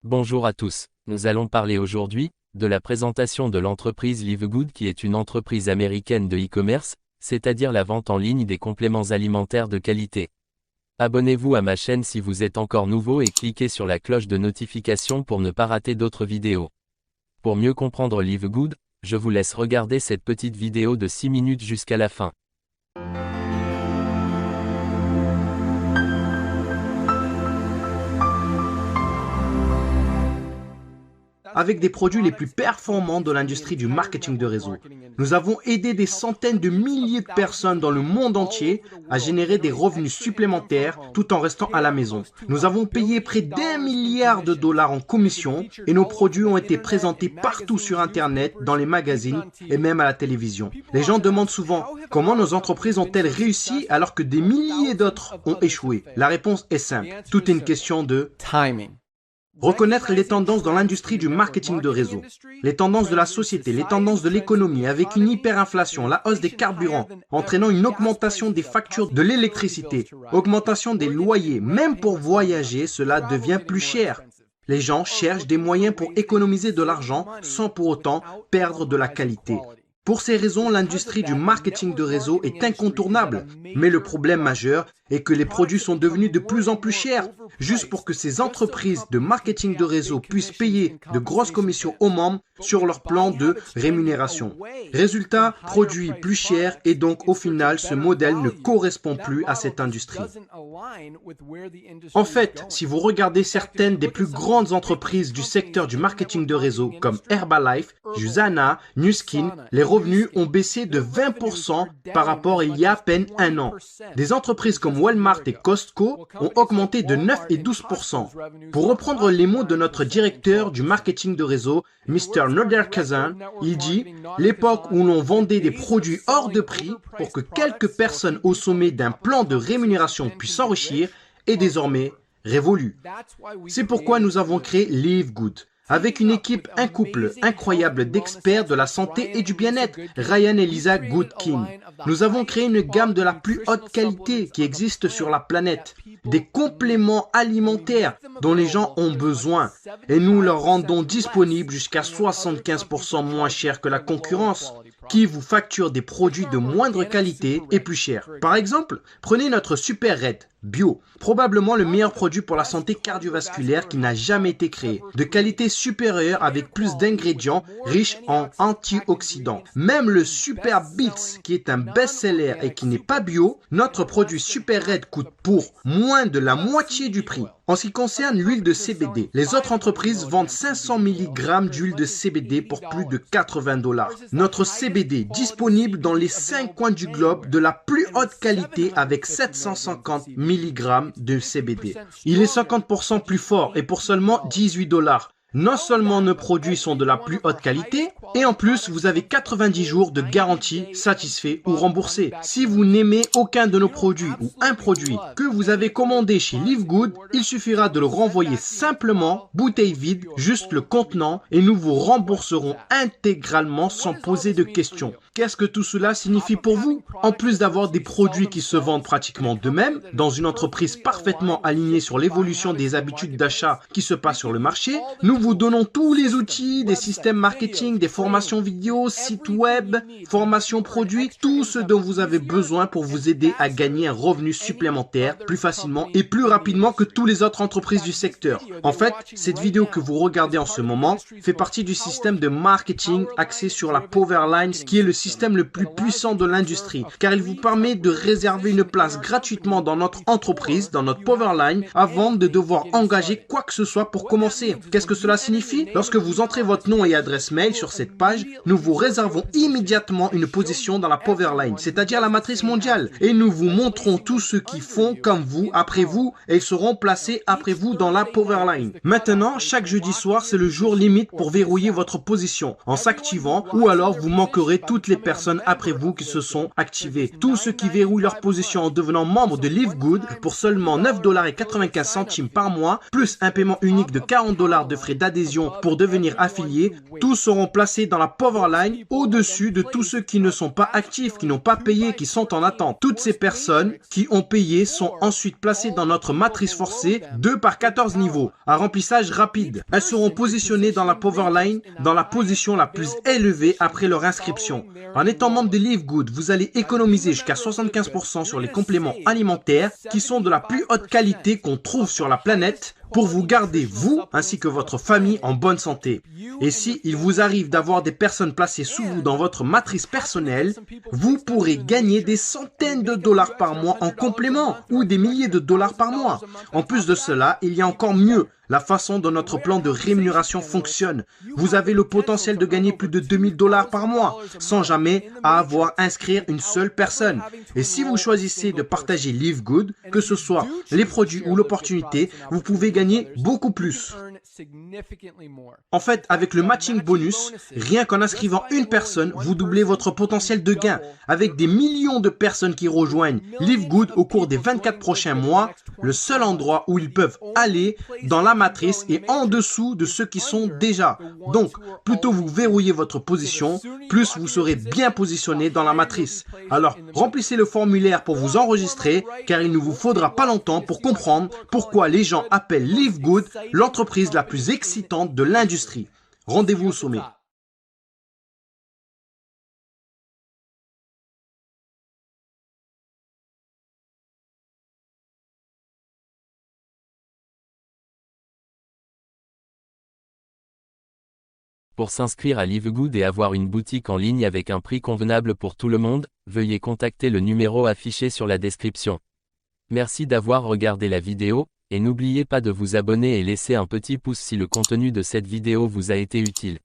Bonjour à tous. Nous allons parler aujourd'hui de la présentation de l'entreprise Livegood qui est une entreprise américaine de e-commerce, c'est-à-dire la vente en ligne des compléments alimentaires de qualité. Abonnez-vous à ma chaîne si vous êtes encore nouveau et cliquez sur la cloche de notification pour ne pas rater d'autres vidéos. Pour mieux comprendre Livegood, je vous laisse regarder cette petite vidéo de 6 minutes jusqu'à la fin. Avec des produits les plus performants de l'industrie du marketing de réseau. Nous avons aidé des centaines de milliers de personnes dans le monde entier à générer des revenus supplémentaires tout en restant à la maison. Nous avons payé près d'1 milliard de dollars en commission et nos produits ont été présentés partout sur Internet, dans les magazines et même à la télévision. Les gens demandent souvent comment nos entreprises ont-elles réussi alors que des milliers d'autres ont échoué. La réponse est simple. Tout est une question de timing. Reconnaître les tendances dans l'industrie du marketing de réseau, les tendances de la société, les tendances de l'économie avec une hyperinflation, la hausse des carburants, entraînant une augmentation des factures de l'électricité, augmentation des loyers, même pour voyager, cela devient plus cher. Les gens cherchent des moyens pour économiser de l'argent sans pour autant perdre de la qualité. Pour ces raisons, l'industrie du marketing de réseau est incontournable. Mais le problème majeur est que les produits sont devenus de plus en plus chers. Juste pour que ces entreprises de marketing de réseau puissent payer de grosses commissions aux membres sur leur plan de rémunération. Résultat, produits plus chers et donc au final, ce modèle ne correspond plus à cette industrie. En fait, si vous regardez certaines des plus grandes entreprises du secteur du marketing de réseau comme Herbalife, Usana, Nu Skin, les revenus ont baissé de 20% par rapport à il y a à peine un an. Des entreprises comme Walmart et Costco ont augmenté de 9 et 12%. Pour reprendre les mots de notre directeur du marketing de réseau, Mr. Noderkazan, il dit « L'époque où l'on vendait des produits hors de prix pour que quelques personnes au sommet d'un plan de rémunération puissent s'enrichir est désormais révolue. » C'est pourquoi nous avons créé Livegood. Avec une équipe, un couple incroyable d'experts de la santé et du bien-être, Ryan et Lisa Goodkin. Nous avons créé une gamme de la plus haute qualité qui existe sur la planète. Des compléments alimentaires dont les gens ont besoin. Et nous leur rendons disponibles jusqu'à 75% moins cher que la concurrence, qui vous facture des produits de moindre qualité et plus chers. Par exemple, prenez notre Super Red Bio, probablement le meilleur produit pour la santé cardiovasculaire qui n'a jamais été créé. De qualité supérieure avec plus d'ingrédients riches en antioxydants. Même le Super Beats, qui est un best-seller et qui n'est pas bio, notre produit Super Red coûte pour moins de la moitié du prix. En ce qui concerne l'huile de CBD, les autres entreprises vendent 500 mg d'huile de CBD pour plus de 80 $. Notre CBD disponible dans les 5 coins du globe de la plus haute qualité avec 750 mg de CBD. Il est 50% plus fort et pour seulement 18 $. Non seulement nos produits sont de la plus haute qualité, et en plus vous avez 90 jours de garantie satisfait ou remboursé. Si vous n'aimez aucun de nos produits ou un produit que vous avez commandé chez Livegood, il suffira de le renvoyer simplement, bouteille vide, juste le contenant, et nous vous rembourserons intégralement sans poser de questions. Qu'est-ce que tout cela signifie pour vous? En plus d'avoir des produits qui se vendent pratiquement d'eux-mêmes, dans une entreprise parfaitement alignée sur l'évolution des habitudes d'achat qui se passent sur le marché, nous vous donnons tous les outils, des systèmes marketing, des formations vidéo, sites web, formations produits, tout ce dont vous avez besoin pour vous aider à gagner un revenu supplémentaire plus facilement et plus rapidement que toutes les autres entreprises du secteur. En fait, cette vidéo que vous regardez en ce moment fait partie du système de marketing axé sur la Powerline, qui est le système le plus puissant de l'industrie, car il vous permet de réserver une place gratuitement dans notre entreprise, dans notre Powerline, avant de devoir engager quoi que ce soit pour commencer. Qu'est-ce que cela signifie? Lorsque vous entrez votre nom et adresse mail sur cette page, nous vous réservons immédiatement une position dans la Powerline, c'est-à-dire la matrice mondiale, et nous vous montrons tous ceux qui font comme vous, après vous, et ils seront placés après vous dans la Powerline. Maintenant, chaque jeudi soir, c'est le jour limite pour verrouiller votre position en s'activant, ou alors vous manquerez toutes les personnes après vous qui se sont activées. Tous ceux qui verrouillent leur position en devenant membre de Livegood pour seulement 9,95 $ par mois, plus un paiement unique de 40 $ de frais d'adhésion pour devenir affilié, tous seront placés dans la Powerline au-dessus de tous ceux qui ne sont pas actifs, qui n'ont pas payé, qui sont en attente. Toutes ces personnes qui ont payé sont ensuite placées dans notre matrice forcée 2 par 14 niveaux, à remplissage rapide. Elles seront positionnées dans la Powerline dans la position la plus élevée après leur inscription. En étant membre de Live Good, vous allez économiser jusqu'à 75% sur les compléments alimentaires qui sont de la plus haute qualité qu'on trouve sur la planète pour vous garder, vous, ainsi que votre famille, en bonne santé. Et si il vous arrive d'avoir des personnes placées sous vous dans votre matrice personnelle, vous pourrez gagner des centaines de dollars par mois en complément ou des milliers de dollars par mois. En plus de cela, il y a encore mieux. La façon dont notre plan de rémunération fonctionne. Vous avez le potentiel de gagner plus de 2000 dollars par mois sans jamais avoir à inscrire une seule personne. Et si vous choisissez de partager Live Good, que ce soit les produits ou l'opportunité, vous pouvez gagner beaucoup plus. En fait, avec le matching bonus, rien qu'en inscrivant une personne, vous doublez votre potentiel de gain. Avec des millions de personnes qui rejoignent Live Good au cours des 24 prochains mois, le seul endroit où ils peuvent aller dans la matrice est en dessous de ceux qui sont déjà. Donc, plus tôt vous verrouillez votre position, plus vous serez bien positionné dans la matrice. Alors, remplissez le formulaire pour vous enregistrer, car il ne vous faudra pas longtemps pour comprendre pourquoi les gens appellent Live Good l'entreprise la plus excitante de l'industrie. Rendez-vous au sommet. Pour s'inscrire à Live Good et avoir une boutique en ligne avec un prix convenable pour tout le monde, veuillez contacter le numéro affiché sur la description. Merci d'avoir regardé la vidéo, et n'oubliez pas de vous abonner et laisser un petit pouce si le contenu de cette vidéo vous a été utile.